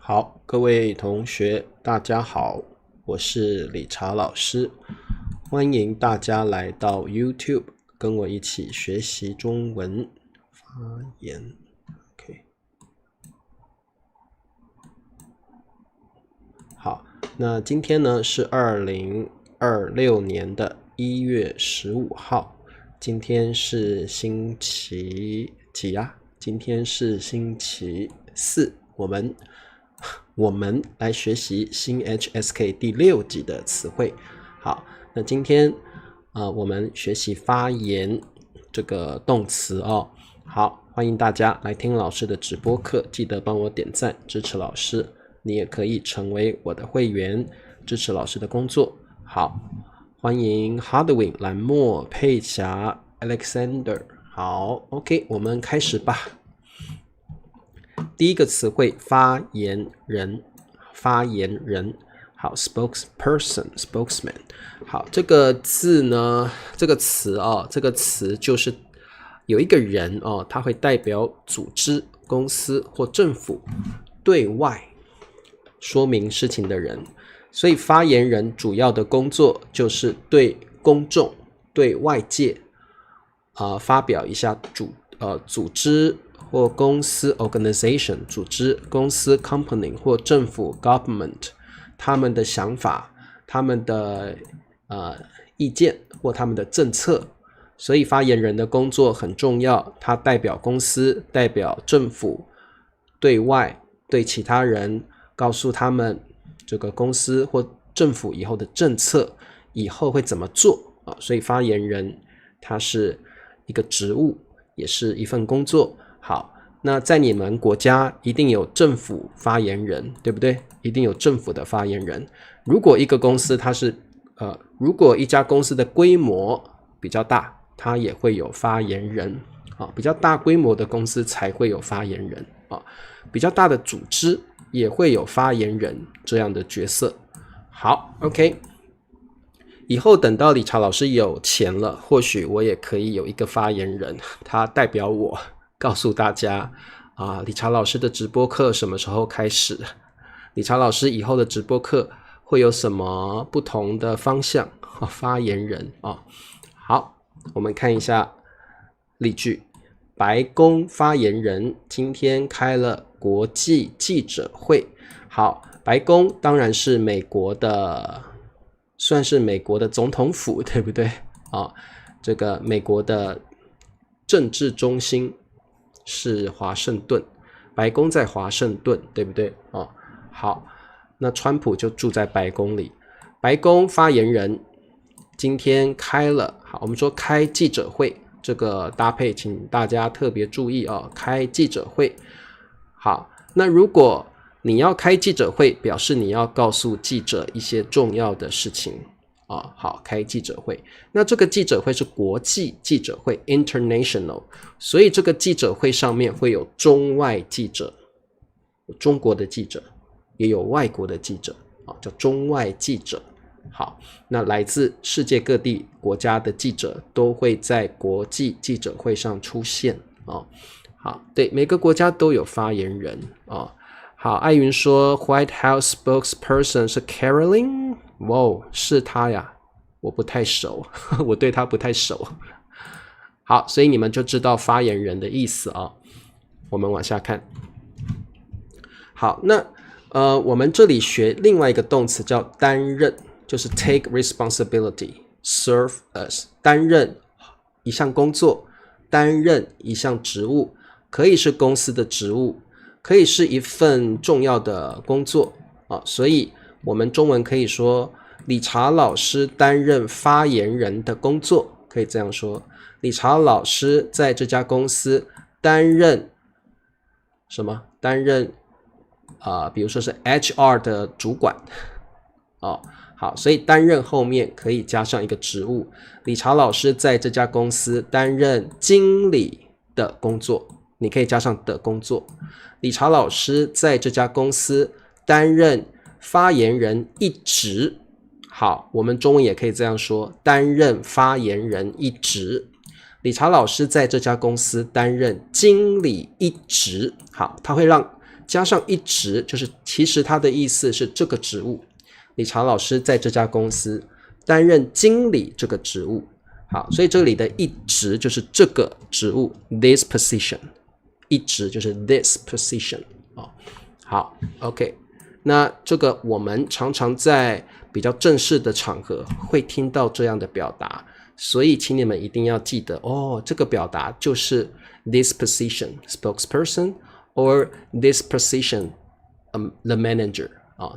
好，各位同学，大家好，我是理查老师，欢迎大家来到 YouTube， 跟我一起学习中文发言。OK， 好，那今天呢是2026年的1月15号，今天是星期几呀？今天是星期四，我们来学习新 HSK 第6集的词汇。好，那今天我们学习发言这个动词哦。好，欢迎大家来听老师的直播课，记得帮我点赞支持老师。你也可以成为我的会员，支持老师的工作。好，欢迎 Hardwin、蓝墨、佩霞、Alexander。好 ，OK， 我们开始吧。第一个词汇发言人，好 spokesman。好，这个字呢，这个词就是有一个人哦，他会代表组织、公司或政府对外说明事情的人，所以发言人主要的工作就是对公众、对外界发表一下组织或公司 organization 组织公司 company 或政府 government 他们的想法、他们的意见或他们的政策，所以发言人的工作很重要，他代表公司、代表政府对外对其他人告诉他们这个公司或政府以后的政策以后会怎么做所以发言人他是一个职务，也是一份工作。好，那在你们国家一定有政府发言人，对不对？一定有政府的发言人。如果一个公司如果一家公司的规模比较大，它也会有发言人比较大规模的公司才会有发言人比较大的组织也会有发言人这样的角色。好 ，OK。以后等到理查老师有钱了，或许我也可以有一个发言人，他代表我告诉大家理查老师的直播课什么时候开始，理查老师以后的直播课会有什么不同的方向发言人好，我们看一下例句。白宫发言人今天开了国际记者会。好，白宫当然是算是美国的总统府，对不对这个美国的政治中心是华盛顿，白宫在华盛顿，对不对好，那川普就住在白宫里。白宫发言人今天开了，好，我们说开记者会，这个搭配请大家特别注意开记者会。好，那如果你要开记者会，表示你要告诉记者一些重要的事情好，开记者会。那这个记者会是国际记者会 international， 所以这个记者会上面会有中外记者，有中国的记者，也有外国的记者叫中外记者。好，那来自世界各地国家的记者都会在国际记者会上出现好，对，每个国家都有发言人好，艾云说 White House spokesperson 是 Caroline， 哇，是他呀，我不太熟我对他不太熟。好，所以你们就知道发言人的意思我们往下看。好，那我们这里学另外一个动词叫担任，就是 take responsibility serve as， 担任一项工作，担任一项职务，可以是公司的职务，可以是一份重要的工作所以我们中文可以说理查老师担任发言人的工作，可以这样说，理查老师在这家公司担任什么？担任比如说是 HR 的主管好，所以担任后面可以加上一个职务，理查老师在这家公司担任经理的工作，你可以加上的工作。理查老师在这家公司担任发言人一职，好，我们中文也可以这样说，担任发言人一职。理查老师在这家公司担任经理一职，好，他会让加上一职，就是其实它的意思是这个职务，理查老师在这家公司担任经理这个职务。好，所以这里的一职就是这个职务 this position， 一职就是 this position。好 OK， 那这个我们常常在比较正式的场合会听到这样的表达，所以请你们一定要记得这个表达就是 this position spokesperson or this position the manager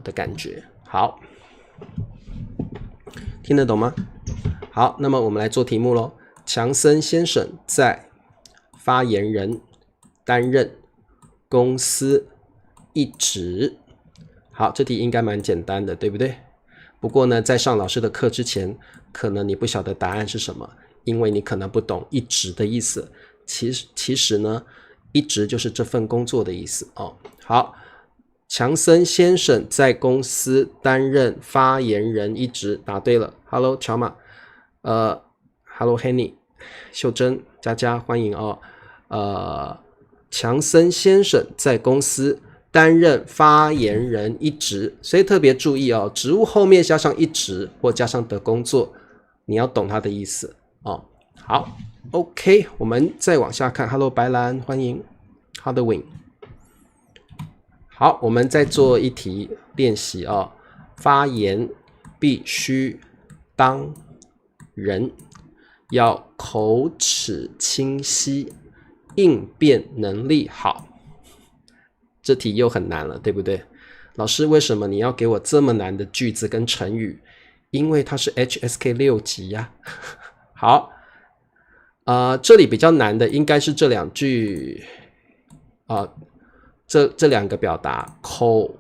的感觉。好，听得懂吗？好，那么我们来做题目咯。强森先生在发言人担任公司一职。好，这题应该蛮简单的，对不对？不过呢，在上老师的课之前，可能你不晓得答案是什么，因为你可能不懂一职的意思。其实呢，一职就是这份工作的意思好，强森先生在公司担任发言人一职，答对了。Hello， 乔玛，Hello Henny， 秀珍，佳佳，欢迎强森先生在公司担任发言人一职，所以特别注意职务后面加上一职或加上的工作，你要懂它的意思好 ，OK， 我们再往下看。Hello， 白兰，欢迎 Hardwin。好，我们再做一题练习发言必须当人要口齿清晰，应变能力好。这题又很难了，对不对？老师，为什么你要给我这么难的句子跟成语？因为它是 HSK 6级呀。好，这里比较难的应该是这两句这两个表达，口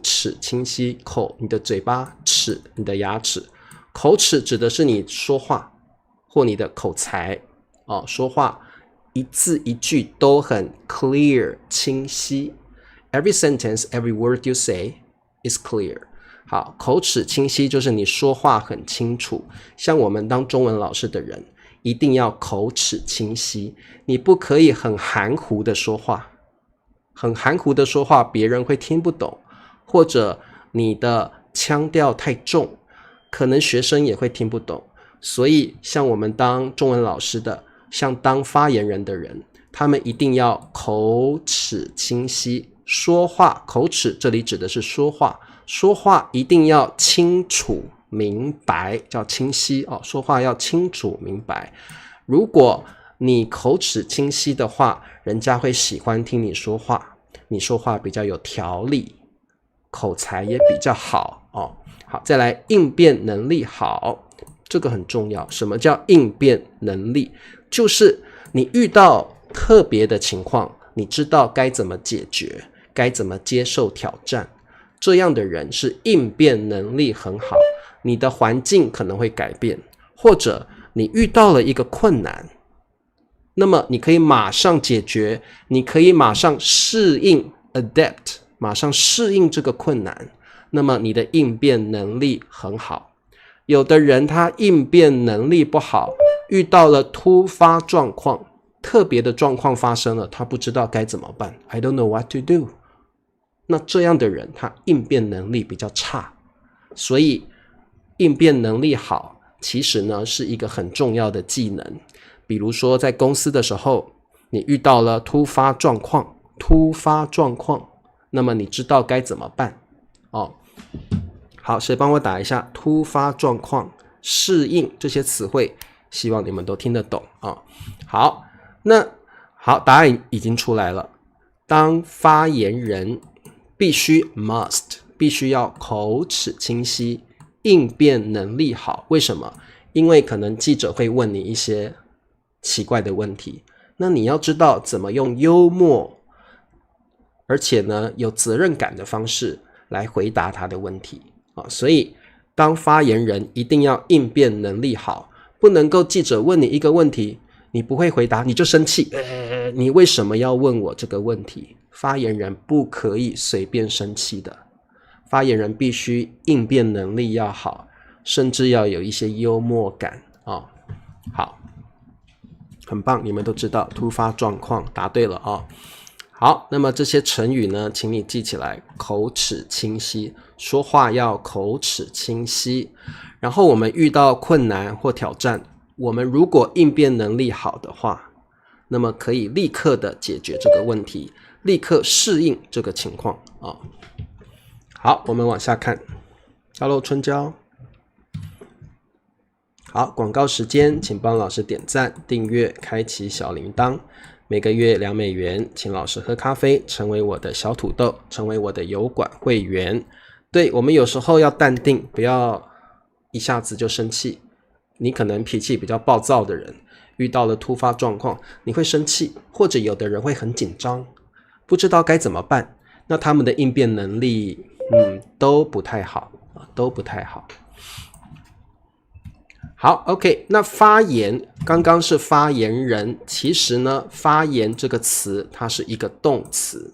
齿清晰，口你的嘴巴，齿你的牙齿。口齿指的是你说话或你的口才说话一字一句都很 clear 清晰。Every sentence, every word you say is clear。 好，口齿清晰就是你说话很清楚。像我们当中文老师的人一定要口齿清晰，你不可以很含糊的说话，很含糊的说话别人会听不懂，或者你的腔调太重，可能学生也会听不懂。所以像我们当中文老师的，像当发言人的人，他们一定要口齿清晰，说话口齿这里指的是说话，说话一定要清楚明白，叫清晰说话要清楚明白。如果你口齿清晰的话，人家会喜欢听你说话，你说话比较有条理，口才也比较好好，再来应变能力好，这个很重要。什么叫应变能力？就是你遇到特别的情况，你知道该怎么解决，该怎么接受挑战，这样的人是应变能力很好。你的环境可能会改变，或者你遇到了一个困难，那么你可以马上解决，你可以马上适应 adapt， 马上适应这个困难，那么你的应变能力很好。有的人他应变能力不好，遇到了突发状况，特别的状况发生了，他不知道该怎么办， I don't know what to do。 那这样的人他应变能力比较差，所以应变能力好其实呢是一个很重要的技能。比如说在公司的时候，你遇到了突发状况，那么你知道该怎么办好，谁帮我打一下突发状况、适应这些词汇，希望你们都听得懂好，好，答案已经出来了。当发言人必须要口齿清晰，应变能力好。为什么？因为可能记者会问你一些奇怪的问题，那你要知道怎么用幽默而且呢有责任感的方式来回答他的问题所以当发言人一定要应变能力好，不能够记者问你一个问题，你不会回答你就生气，你为什么要问我这个问题？发言人不可以随便生气的，发言人必须应变能力要好，甚至要有一些幽默感好，很棒，你们都知道突发状况，答对了好，好，那么这些成语呢，请你记起来，口齿清晰，说话要口齿清晰。然后我们遇到困难或挑战，我们如果应变能力好的话，那么可以立刻的解决这个问题，立刻适应这个情况啊。好，我们往下看。Hello， 春娇。好，广告时间，请帮老师点赞、订阅、开启小铃铛。每个月$2，请老师喝咖啡，成为我的小土豆，成为我的油管会员。对，我们有时候要淡定，不要一下子就生气。你可能脾气比较暴躁的人，遇到了突发状况，你会生气，或者有的人会很紧张，不知道该怎么办。那他们的应变能力，都不太好，都不太好。好 ，OK， 那发言刚刚是发言人，其实呢，发言这个词它是一个动词。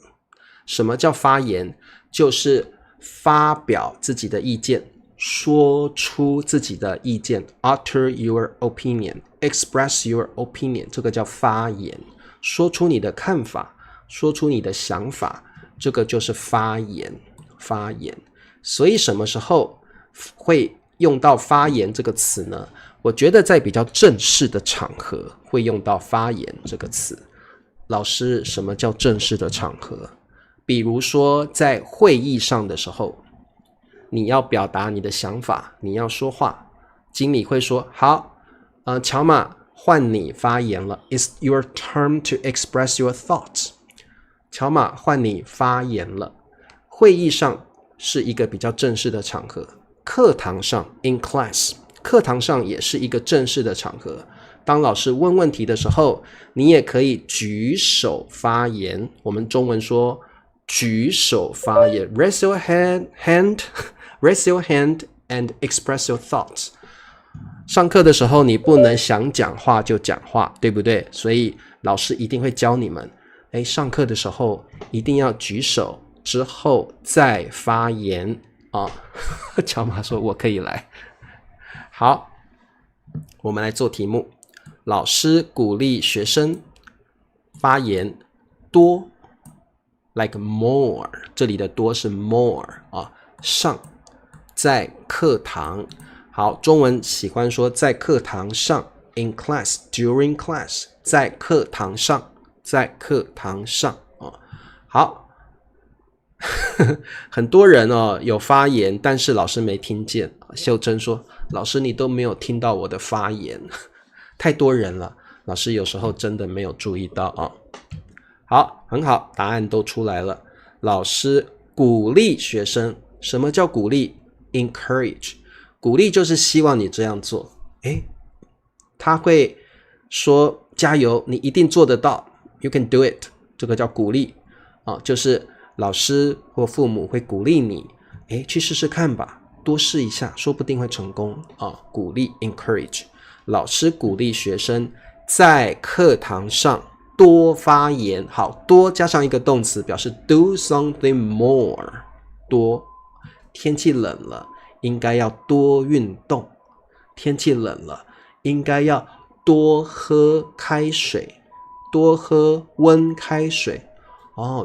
什么叫发言？就是发表自己的意见，说出自己的意见 ，utter your opinion， express your opinion， 这个叫发言，说出你的看法，说出你的想法，这个就是发言。发言，所以什么时候会用到发言这个词呢？我觉得在比较正式的场合会用到发言这个词。老师，什么叫正式的场合？比如说在会议上的时候，你要表达你的想法，你要说话，经理会说，好，乔马，换你发言了。It's your turn to express your thoughts。乔马，换你发言了。会议上是一个比较正式的场合，课堂上 in class， 课堂上也是一个正式的场合。当老师问问题的时候，你也可以举手发言。我们中文说举手发言 raise your hand and express your thoughts。 上课的时候你不能想讲话就讲话，对不对？所以老师一定会教你们，上课的时候一定要举手之后再发言啊。乔马说我可以来。好，我们来做题目。老师鼓励学生发言多 like more， 这里的多是 more 啊，上，在课堂。好，中文喜欢说在课堂上 in class during class， 在课堂上，在课堂上啊。好，很多人有发言，但是老师没听见。秀珍说，老师你都没有听到我的发言。太多人了，老师有时候真的没有注意到啊。好，很好，答案都出来了。老师鼓励学生，什么叫鼓励？ encourage， 鼓励就是希望你这样做。他会说加油，你一定做得到， you can do it， 这个叫鼓励啊，就是老师或父母会鼓励你，去试试看吧，多试一下，说不定会成功啊。鼓励 encourage。老师鼓励学生在课堂上多发言。好，多加上一个动词，表示 do something more。 多，天气冷了，应该要多运动。天气冷了，应该要多喝开水，多喝温开水。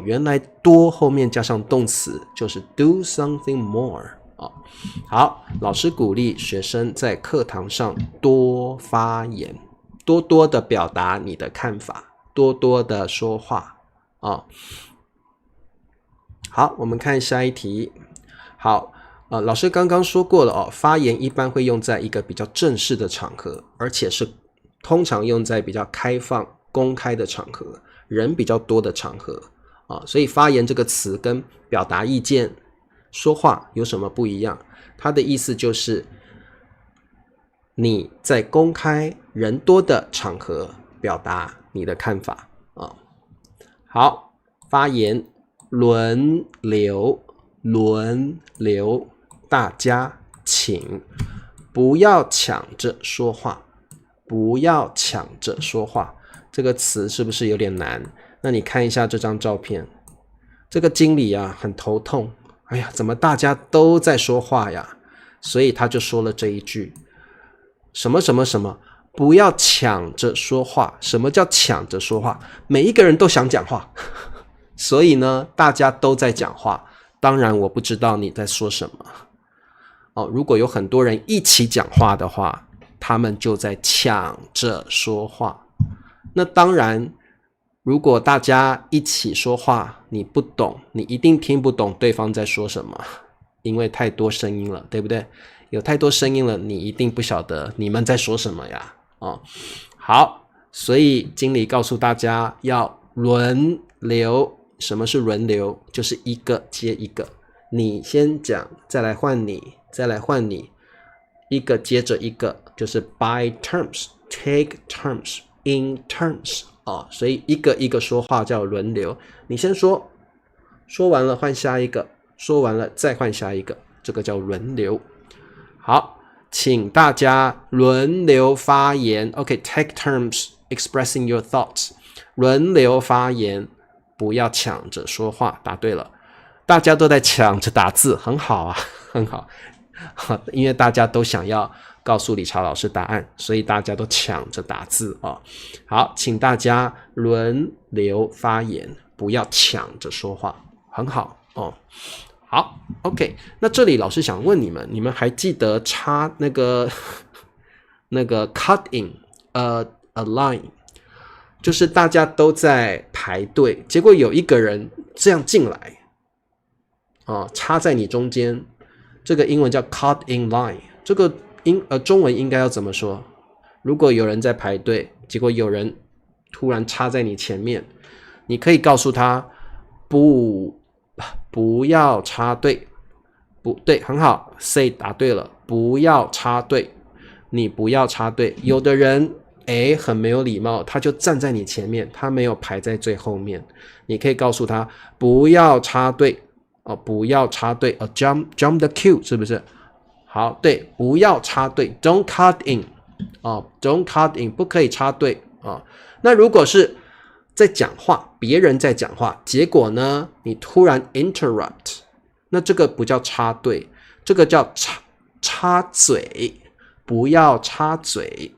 原来多后面加上动词就是 do something more。好，老师鼓励学生在课堂上多发言，多多的表达你的看法，多多的说话好，我们看下一题。好，老师刚刚说过了发言一般会用在一个比较正式的场合，而且是通常用在比较开放、公开的场合，人比较多的场合所以发言这个词跟表达意见、说话有什么不一样？它的意思就是你在公开人多的场合表达你的看法好，发言轮流，大家请，不要抢着说话，不要抢着说话。这个词是不是有点难？那你看一下这张照片，这个经理很头痛，怎么大家都在说话呀？所以他就说了这一句，什么什么什么，不要抢着说话。什么叫抢着说话？每一个人都想讲话，所以呢，大家都在讲话，当然我不知道你在说什么。如果有很多人一起讲话的话，他们就在抢着说话。那当然，如果大家一起说话，你不懂，你一定听不懂对方在说什么，因为太多声音了，对不对？有太多声音了，你一定不晓得你们在说什么呀。好，所以经理告诉大家要轮流。什么是轮流？就是一个接一个，你先讲，再来换你，再来换你，一个接着一个，就是 by terms, take turns, in turns。所以一个一个说话叫轮流。你先说，说完了换下一个，说完了再换下一个，这个叫轮流。好，请大家轮流发言。OK, take turns expressing your thoughts。轮流发言，不要抢着说话。答对了，大家都在抢着打字，很好啊，很好。因为大家都想要告诉理查老师答案，所以大家都抢着打字好，请大家轮流发言，不要抢着说话，很好好 ，OK。那这里老师想问你们，你们还记得插那个cut in a line， 就是大家都在排队，结果有一个人这样进来插在你中间。这个英文叫 cut in line， 这个中文应该要怎么说？如果有人在排队，结果有人突然插在你前面，你可以告诉他不要插队。不对，很好 ，say 答对了，不要插队，你不要插队。有的人很没有礼貌，他就站在你前面，他没有排在最后面，你可以告诉他不要插队。不要插队jump the queue， 是不是？好，对，不要插队 ，don't cut in， don't cut in， 不可以插队那如果是在讲话，别人在讲话，结果呢，你突然 interrupt， 那这个不叫插队，这个叫插嘴，不要插嘴。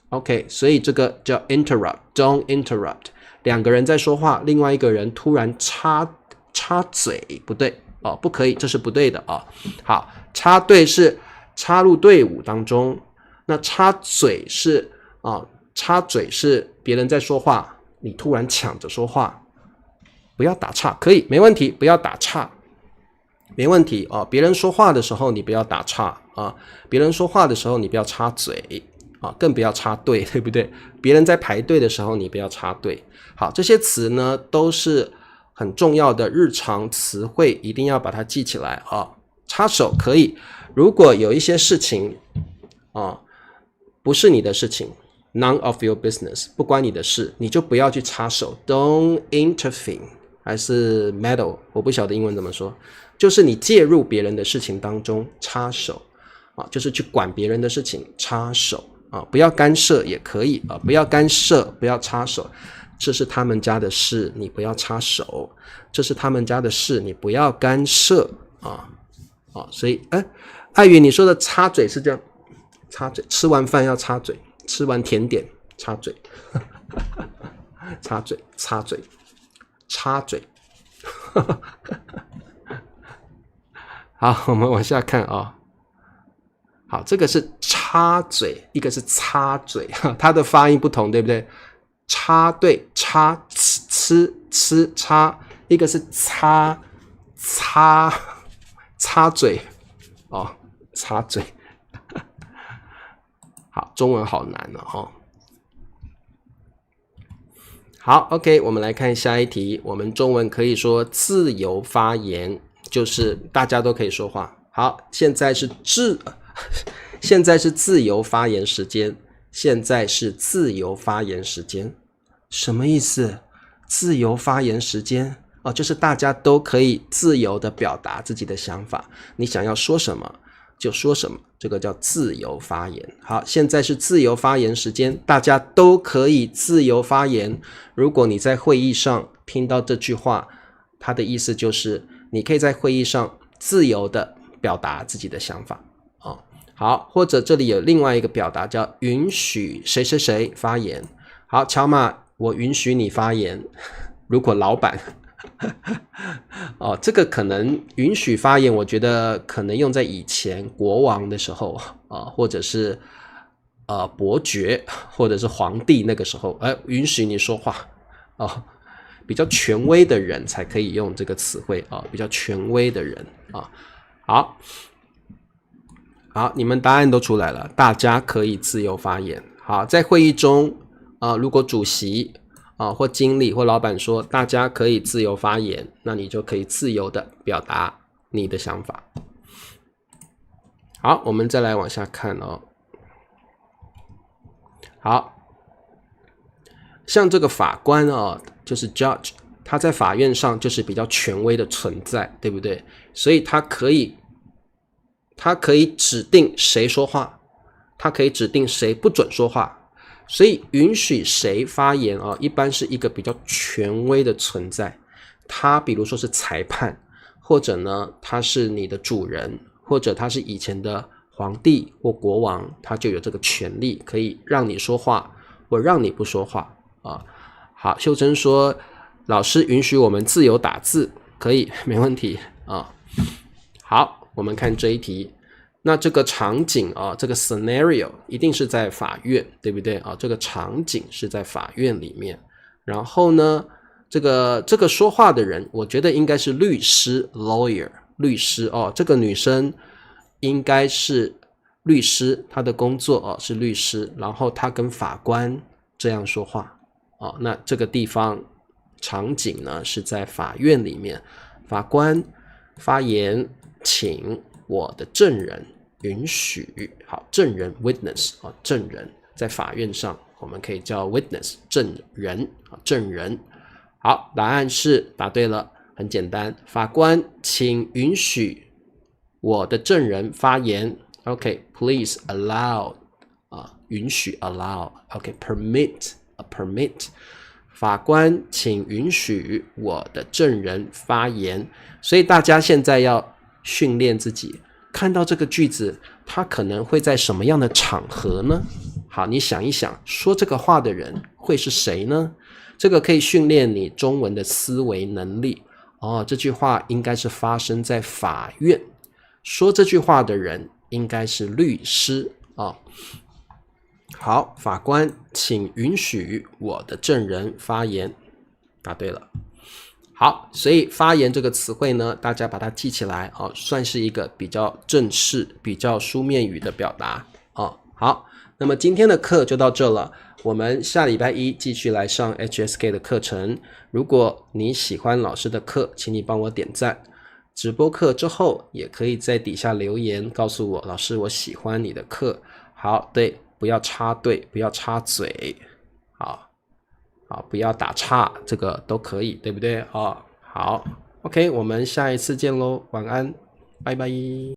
OK， 所以这个叫 interrupt，don't interrupt。两个人在说话，另外一个人突然插嘴，不对不可以，这是不对的好，插队是插入队伍当中，那插嘴是别人在说话，你突然抢着说话，不要打岔，可以，没问题，不要打岔，没问题别人说话的时候你不要打岔别人说话的时候你不要插嘴更不要插队，对不对？别人在排队的时候你不要插队。好，这些词呢都是很重要的日常词汇，一定要把它记起来插手可以，如果有一些事情不是你的事情 none of your business， 不关你的事，你就不要去插手 don't intervene， 还是 meddle， 我不晓得英文怎么说，就是你介入别人的事情当中插手就是去管别人的事情插手不要干涉也可以不要干涉，不要插手。这是他们家的事，你不要插手。这是他们家的事，你不要干涉所以艾云你说的插嘴是这样，插嘴，吃完饭要插嘴，吃完甜点插嘴插嘴插嘴插嘴好，我们往下看好，这个是插嘴，一个是擦嘴它的发音不同，对不对？插对，插吃插，一个是擦嘴擦嘴好，中文好难好 OK， 我们来看下一题。我们中文可以说自由发言，就是大家都可以说话。好，现在是自由发言时间，现在是自由发言时间。什么意思？自由发言时间就是大家都可以自由的表达自己的想法，你想要说什么就说什么，这个叫自由发言。好，现在是自由发言时间，大家都可以自由发言。如果你在会议上听到这句话，它的意思就是你可以在会议上自由的表达自己的想法好，或者这里有另外一个表达叫允许谁谁谁发言。好，乔玛，我允许你发言。如果老板哦，这个可能允许发言，我觉得可能用在以前国王的时候啊，或者是伯爵，或者是皇帝那个时候，允许你说话哦，比较权威的人才可以用这个词汇啊，比较权威的人啊。好，你们答案都出来了，大家可以自由发言。好，在会议中如果主席或经理或老板说大家可以自由发言，那你就可以自由的表达你的想法。好，我们再来往下看哦。好，像这个法官就是 judge， 他在法院上就是比较权威的存在，对不对？所以他可以指定谁说话，他可以指定谁不准说话。所以允许谁发言一般是一个比较权威的存在。他比如说是裁判，或者呢他是你的主人，或者他是以前的皇帝或国王，他就有这个权利可以让你说话或让你不说话啊。好，秀珍说老师允许我们自由打字，可以，没问题啊。好，我们看这一题。那这个场景这个 scenario 一定是在法院，对不对这个场景是在法院里面。然后呢，这个说话的人，我觉得应该是律师 lawyer 律师这个女生应该是律师，她的工作是律师，然后她跟法官这样说话那这个地方场景呢是在法院里面，法官发言，请我的证人允许。好，证人 witness 证人在法院上我们可以叫 witness 证人证人。好，答案是答对了，很简单。法官，请允许我的证人发言。OK， please allow 允许 allow OK permit permit。法官，请允许我的证人发言。所以大家现在要训练自己，看到这个句子，它可能会在什么样的场合呢？好，你想一想，说这个话的人会是谁呢？这个可以训练你中文的思维能力这句话应该是发生在法院，说这句话的人应该是律师好，法官，请允许我的证人发言。答对了。好，所以发言这个词汇呢，大家把它记起来算是一个比较正式、比较书面语的表达好，那么今天的课就到这了，我们下礼拜一继续来上 HSK 的课程。如果你喜欢老师的课，请你帮我点赞。直播课之后也可以在底下留言告诉我，老师我喜欢你的课。好，对，不要插队，不要插嘴，好，不要打岔，这个都可以，对不对好 OK， 我们下一次见咯，晚安，拜拜。